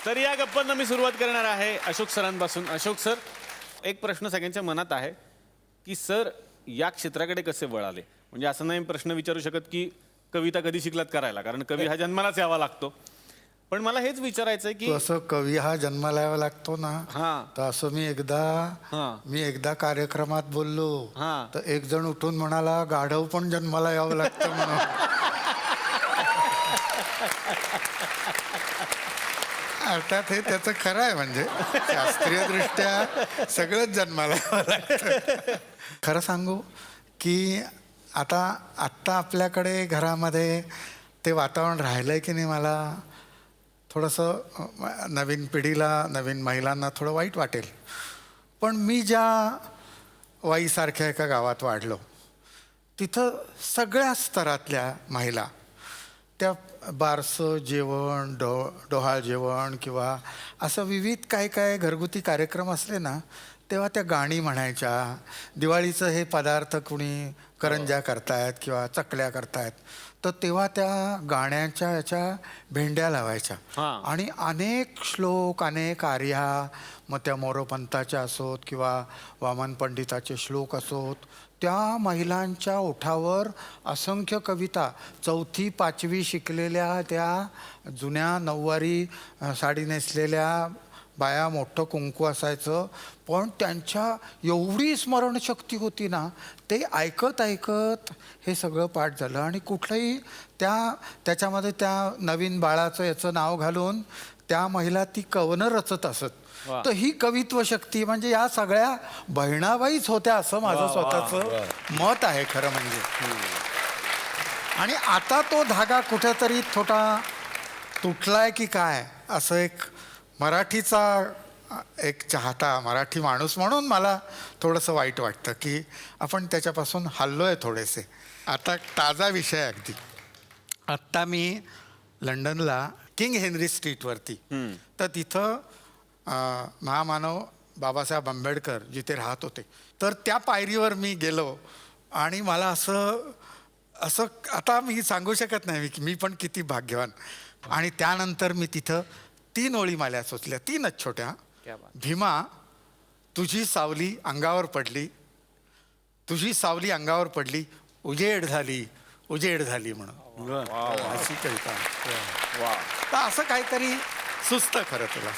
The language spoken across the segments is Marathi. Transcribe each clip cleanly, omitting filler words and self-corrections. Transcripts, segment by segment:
तर या गप्पांना मी सुरुवात करणार आहे अशोक सरांपासून. अशोक सर, एक प्रश्न सगळ्यांच्या मनात आहे की सर या क्षेत्राकडे कसे वळाले. म्हणजे असं नाही प्रश्न विचारू शकत की कविता कधी शिकलात करायला, कारण कवी हा जन्मालाच यावा लागतो. पण मला हेच विचारायचं आहे की तो असं कवी हा जन्माला यावा लागतो ना. हां तर असं हां मी एकदा कार्यक्रमात बोललो हां तर एक जण उठून म्हणाला गाढव पण जन्माला यावं लागतं म्हणून. अर्थात हे त्याचं खरं आहे, म्हणजे शास्त्रीय दृष्ट्या सगळंच जन्माला यावं लागतं. खरं सांगू की आत्ता आपल्याकडे घरामध्ये ते वातावरण राहिलं आहे की नाही, मला थोडंसं नवीन पिढीला, नवीन महिलांना थोडं वाईट वाटेल. पण मी ज्या वाईसारख्या एका गावात वाढलो तिथं सगळ्या स्तरातल्या महिला त्या बारसं जेवण, डोहाळ जेवण किंवा असं विविध काय घरगुती कार्यक्रम असले ना, तेव्हा त्या गाणी म्हणायच्या. दिवाळीचं हे पदार्थ कुणी करंज्या करतायत किंवा चकल्या करतायत, तर तेव्हा त्या गाण्याच्या याच्या भेंड्या लावायच्या. आणि अनेक श्लोक, अनेक आर्या, मग त्या मोरोपंताच्या असोत किंवा वामन पंडिताचे श्लोक असोत, त्या महिलांच्या ओठावर असंख्य कविता. 4थी 5वी शिकलेल्या त्या जुन्या नऊवारी साडी नेसलेल्या बाया, मोठं कुंकू असायचं, पण त्यांच्या एवढी स्मरणशक्ती होती ना, ते ऐकत ऐकत हे सगळं पाठ झालं. आणि कुठलंही त्याच्यामध्ये त्या नवीन बाळाचं याचं नाव घालून त्या महिला ती कवनं रचत असत. तर ही कवित्व शक्ती म्हणजे या सगळ्या बहिणाबाईच होत्या असं माझं स्वतःचं मत आहे खरं म्हणजे. आणि आता तो धागा कुठेतरी थोडा तुटलाय की काय, असं एक मराठीचा एक चाहता मराठी माणूस म्हणून मला थोडंसं वाईट वाटतं की आपण त्याच्यापासून हल्लो आहे थोडेसे. आता ताजा विषय अगदी. आत्ता मी लंडनला किंग हेनरी स्ट्रीटवरती, तर तिथं महामानव बाबासाहेब आंबेडकर जिथे राहत होते, तर त्या पायरीवर मी गेलो. आणि मला असं आता मी सांगू शकत नाही की मी पण किती भाग्यवान. आणि त्यानंतर मी तिथं 3 ओळी मला सुचल्या, 3च छोट्या. भीमा, तुझी सावली अंगावर पडली, तुझी सावली अंगावर पडली, उजेड झाली, उजेड झाली म्हणून. अशी कविता. तर असं काहीतरी सुचतं खरं तुला.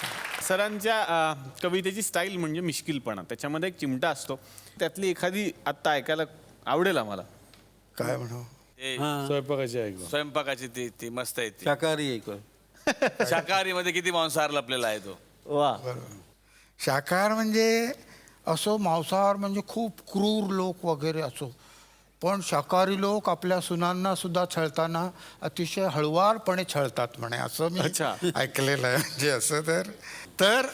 सरांच्या कवितेची स्टाईल म्हणजे मिश्किलपणा. त्याच्यामध्ये एक चिमटा असतो. त्यातली एखादी आत्ता ऐकायला आवडेल आम्हाला. काय म्हणू, स्वयंपाकाची ती मस्त आहे ती. शाकाहारी एक शाकाहारी मध्ये किती मांसाहार लपलेला आहे तो. वा. शाकाहार म्हणजे असो, मांसाहार म्हणजे खूप क्रूर लोक वगैरे असो, पण शाकाहारी लोक आपल्या सुनांना सुद्धा छळताना अतिशय हळुवारपणे छळतात म्हणे, असं मी ऐकलेलं आहे. म्हणजे असं तर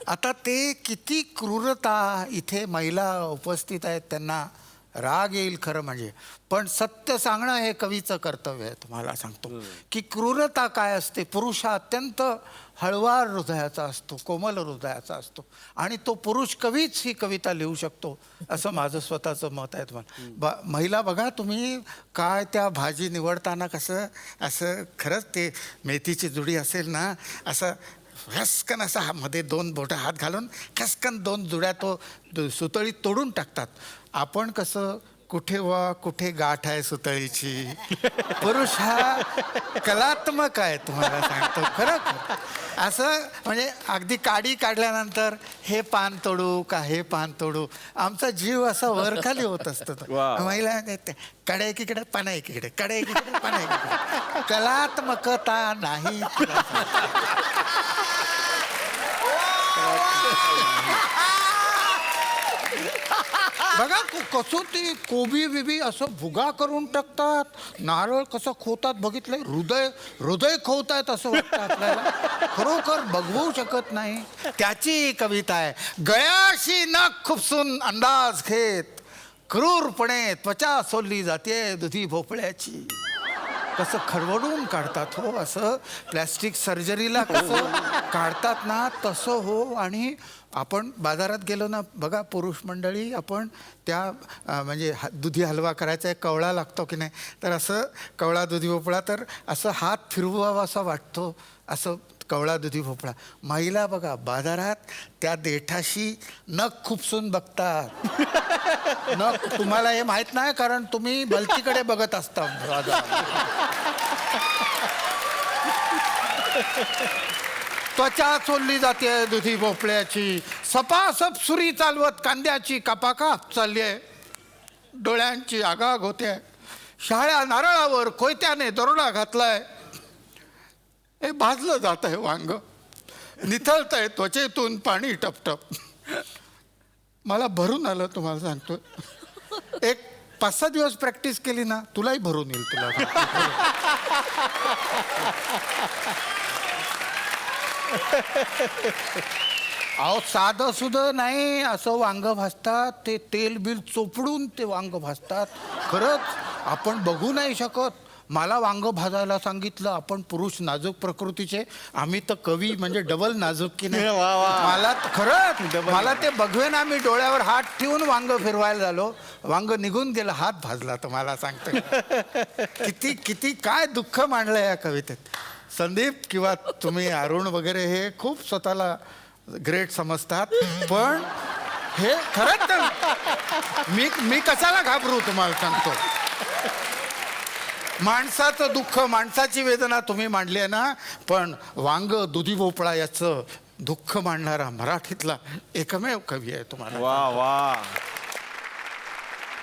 आता ते किती क्रूरता इथे महिला उपस्थित आहेत, त्यांना राग येईल खरं म्हणजे. पण सत्य सांगणं हे कवीचं कर्तव्य आहे. तुम्हाला सांगतो की क्रूरता काय असते. पुरुष हा अत्यंत हळुवार हृदयाचा असतो, कोमल हृदयाचा असतो, आणि तो पुरुष कवीच ही कविता लिहू शकतो असं माझं स्वतःचं मत आहे. तुम्हाला महिला बघा तुम्ही, काय त्या भाजी निवडताना कसं असं, खरंच ते मेथीची जुडी असेल ना, असं खसकन असा मध्ये 2 बोटं हात घालून खसकन 2 जुड्या तो सुतळी तोडून टाकतात. आपण कसं कुठे गाठ आहे सुतळीची. पुरुष हा कलात्मक आहे, तुम्हाला सांगतो खरं. असं म्हणजे अगदी काडी काढल्यानंतर हे पान तोडू का हे पान तोडू, आमचा जीव असा वरखाली होत असतो. महिला कड्या एकीकडे पाना एकीकडे, कड्या एकीकडे पाना एकीकडे. कलात्मकता नाही. बघा कसं ते कोबी बिबी असं भुगा करून टाकतात, नारळ कसं खोतात बघितलंय, हृदय खोवतायत असं वाटतं आपल्याला, खरोखर बघवू शकत नाही. त्याची कविता आहे. गयाशी नख खुपसून अंदाज घेत, क्रूरपणे त्वचा सोलली जाते दुधी भोपळ्याची. कसं खरवडून काढतात हो, असं प्लॅस्टिक सर्जरीला कसं काढतात ना तसं हो. आणि आपण बाजारात गेलो ना बघा पुरुष मंडळी, आपण त्या म्हणजे दुधी हलवा करायचा एक कवळा लागतो की नाही, तर असं कवळा दुधी भोपळा, तर असं हात फिरवावा असा वाटतो, असं कवळा दुधी भोपळा. महिला बघा बाजारात त्या देठाशी नख खुपसून बघतात. नख तुम्हाला हे माहित नाही कारण तुम्ही भलतीकडे बघत असता बाजारात. त्वचा चोलली जाते दुधी भोपळ्याची. सपासप सुरी चालवत कांद्याची कापाकाप चालली आहे. डोळ्यांची आगाग होते. शाळ्या नारळावर कोयत्याने दरोडा घातलाय. हे भाजलं जात आहे वांग. निथळत आहे त्वचेतून पाणी टपटप. मला भरून आलं तुम्हाला सांगतो. एक 5-6 दिवस प्रॅक्टिस केली ना तुलाही भरून येईल. तुला अहो साधं सुद्धा नाही असं वांग भाजतात. ते तेल बिल चोपडून ते वांग भाजतात. खरंच आपण बघू नाही शकत. मला वांग भाजायला सांगितलं. आपण पुरुष नाजूक प्रकृतीचे, आम्ही तर कवी म्हणजे डबल नाजूक की नाही. मला खरंच मला ते बघवेना. मी डोळ्यावर हात ठेवून वांग फिरवायला झालो. वांग निघून गेलं. हात भाजला. तर मला सांगतो किती किती काय दुःख मांडलं या कवितेत. संदीप किंवा तुम्ही अरुण वगैरे हे खूप स्वतःला ग्रेट समजतात. पण हे खरंच तर मी कशाला घाबरू तुम्हाला सांगतो. माणसाचं दुःख माणसाची वेदना तुम्ही मांडली आहे ना. पण वांग दुधी भोपळा याचं दुःख मांडणारा मराठीतला एकमेव कवी आहे तुम्हाला. वा वा.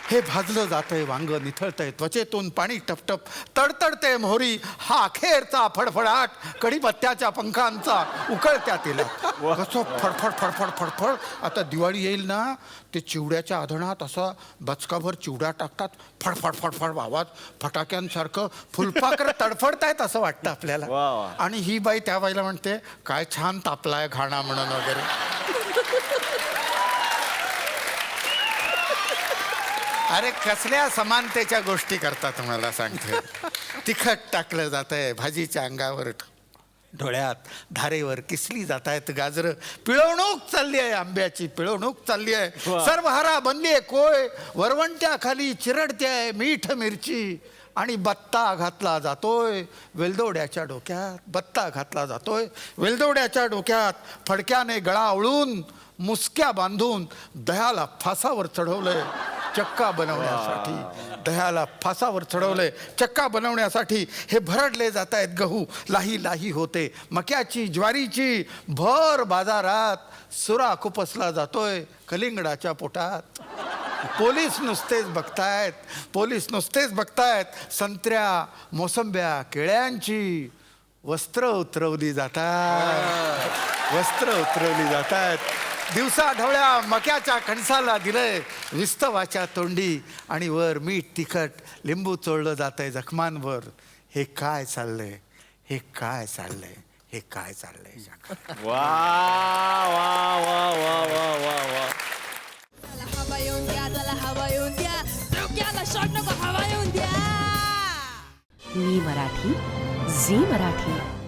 हे भाजलं जातंय वांग. निथळतंय त्वचेतून पाणी टपटप. तडतडते मोहरी हा अखेरचा फडफडाट. कढीपत्त्याच्या पंखांचा उकळत्या तेलात. कसं फडफड फडफड फडफड. आता दिवाळी येईल ना ते चिवड्याच्या आधणात असा बचकाभर चिवडा टाकतात. फडफड फडफड आवाज. फटाक्यांसारखं फुलपाखरं तडफडतायत असं वाटतं आपल्याला. आणि ही बाई त्या बाईला म्हणते काय छान तापलाय घाणा म्हणून वगैरे. अरे कसल्या समानतेच्या गोष्टी करतात मला सांगते. तिखट टाकलं जात आहे भाजीच्या अंगावर. डोळ्यात धारेवर किसली जात आहेत गाजरं. पिळवणूक चालली आहे आंब्याची. पिळवणूक चालली आहे. सर्वहारा बनली आहे कोय. वरवंट्या खाली चिरडते आहे मीठ मिरची. आणि बत्ता घातला जातोय वेलदोड्याच्या डोक्यात. बत्ता घातला जातोय वेलदोड्याच्या डोक्यात. फडक्याने गळा आवळून मुसक्या बांधून दह्याला फासावर चढवलंय चक्का बनवण्यासाठी. दह्याला फासावर चढवलंय चक्का बनवण्यासाठी. हे भरडले जात आहेत गहू. लाही लाही होते मक्याची ज्वारीची. भर बाजारात सुरा खुपसला जातोय कलिंगडाच्या पोटात. पोलीस नुसतेच बघतायत. पोलीस नुसतेच बघतायत. संत्र्या मोसंब्या केळ्यांची वस्त्र उतरवली जातात. वस्त्र उतरवली जातात. दिवसा ढवळ्या मक्याच्या कणसाला दिलंय विस्तवाच्या तोंडी. आणि वर मीठ तिखट लिंबू चोळलं जातंय जखमांवर. हे काय चाललंय. हे काय चाललंय. हे काय चाललंय. वा वा वा वा वा वा वा. हवा येऊन द्या. त्याला हवा येऊन द्या. डोक्याला शॉट नको हवा येऊन द्या. मी मराठी झी मराठी.